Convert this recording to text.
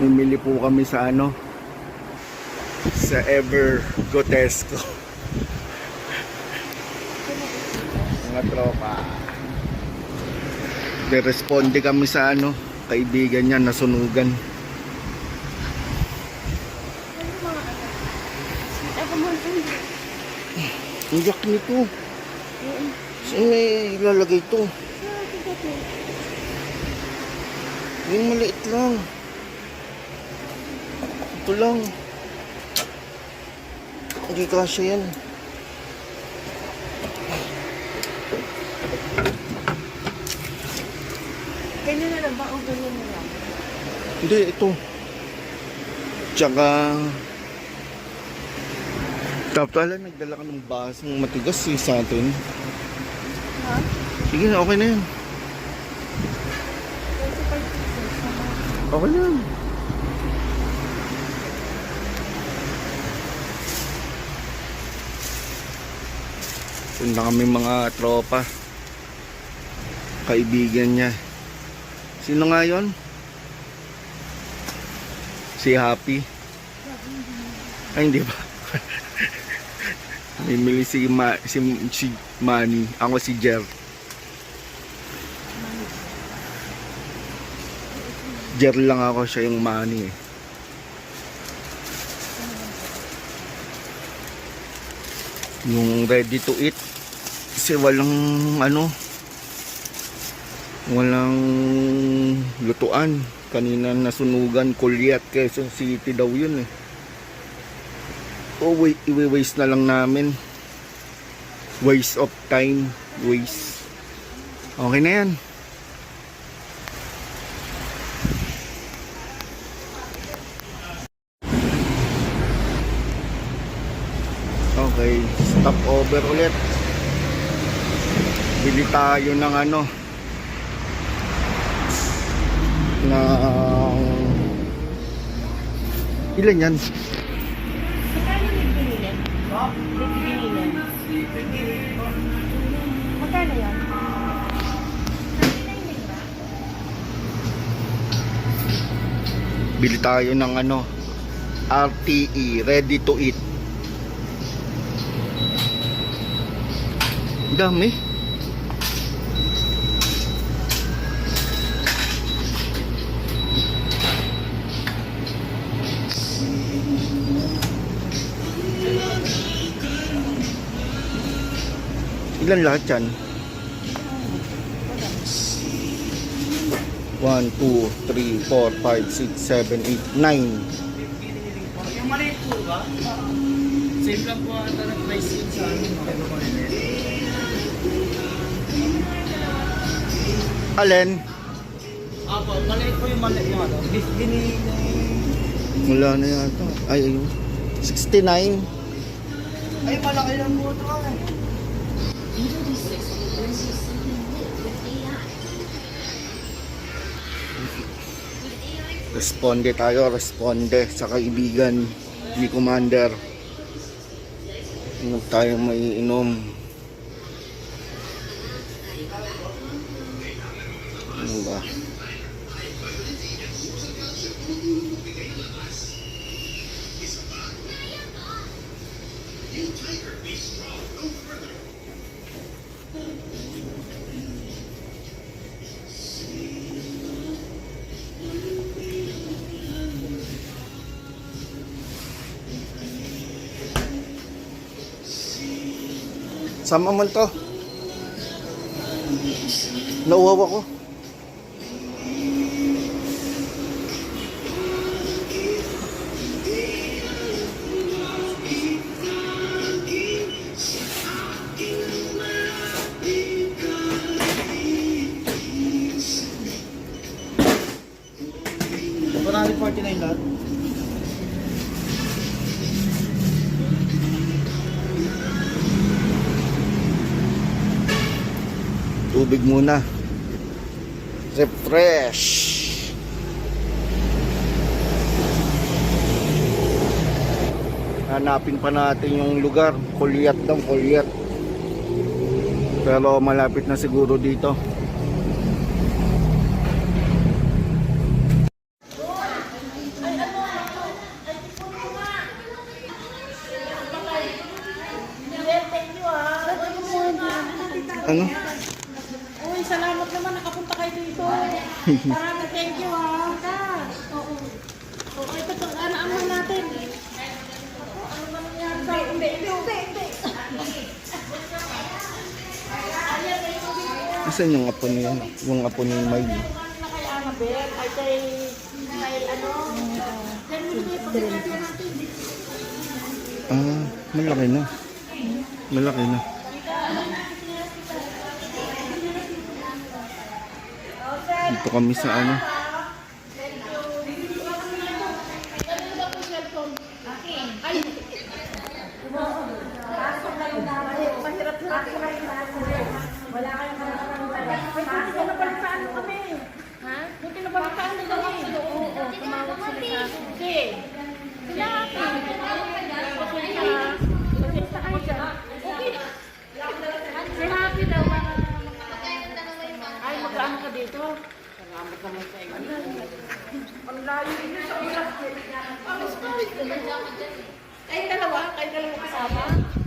Mimili po kami sa ano, sa Ever Gotesco. Mga tropa. Responde kami sa ano, kaibigan niya nasunugan. Ang yak nito. Saan may ilalagay ito? Yung maliit lang. Ito lang. Hindi kasya yan. Ganyan na lang ba o ganyan na lang? Hindi, ito. Tsaka tapos nagdala ka ng basong matigas sa atin. Ha? Sige, okay na yan. 25 pesos naman. Okay na yan. Punta kami mga tropa. Kaibigan niya. Sino nga yun? Si Happy. Ay, hindi ba? Mimili si Manny. Ako si Jer. Jer lang ako, siya yung Manny eh. Yung ready to eat. Kasi walang ano, walang lutuan. Kanina nasunugan, Kulyat, Quezon City daw yun eh. O i-waste na lang namin. Waste of time. Waste. Okay na yan. Okay, stop over ulit. Bili tayo ng ano, na ilan yan? Magkano yung binili? Magkano yan? Bili tayo ng ano, RTE, ready to eat. Dami. Ilan lahat yan? 1, 2, 3, 4, 5, 6, 7, 8, 9. Yung maliit po ba? Same lang po ata ng price yun sa amin. Alin? Apo, maliit po yung maliit yung ano. Wala na yata. Ay, ayun. 69. Ay, malaki lang po ito ka. Responde tayo, responde sa kaibigan ni Commander. Ano tayo maiinom? Ano ba? Sama man to. Nauhaw ako. Parang 49 lahat. Tubig muna. Refresh. Hanapin pa natin yung lugar. Kulyat daw, Kulyat. Pero malapit na siguro dito. salamat naman nakapunta kayo dito. Maraming thank you ha. Oo. Oo, ito to, ano natin. Ano ba nangyari sa hindi. Asan yung apo niya? Yung apo ni Mile. Na kay Annabelle, ay kay ano. Then hindi pagkakaya natin. Ah, malaki na. Malaki na. Dito kami sa ano. Mahirap na ako wala kayong maranasan. Buti ko napalitaan mo kami. Ha? Buti napalitaan mo kami. Oo, tumawag sila sa akin. Hindi. Sila akin. Pasensya kayo dyan. Okay. Si Happy daw. Ay, magkaan ka dito. Salamat naman sa inyo. Ang layo nyo sa ulas. Ang spawit. Kayong dalawa kasama.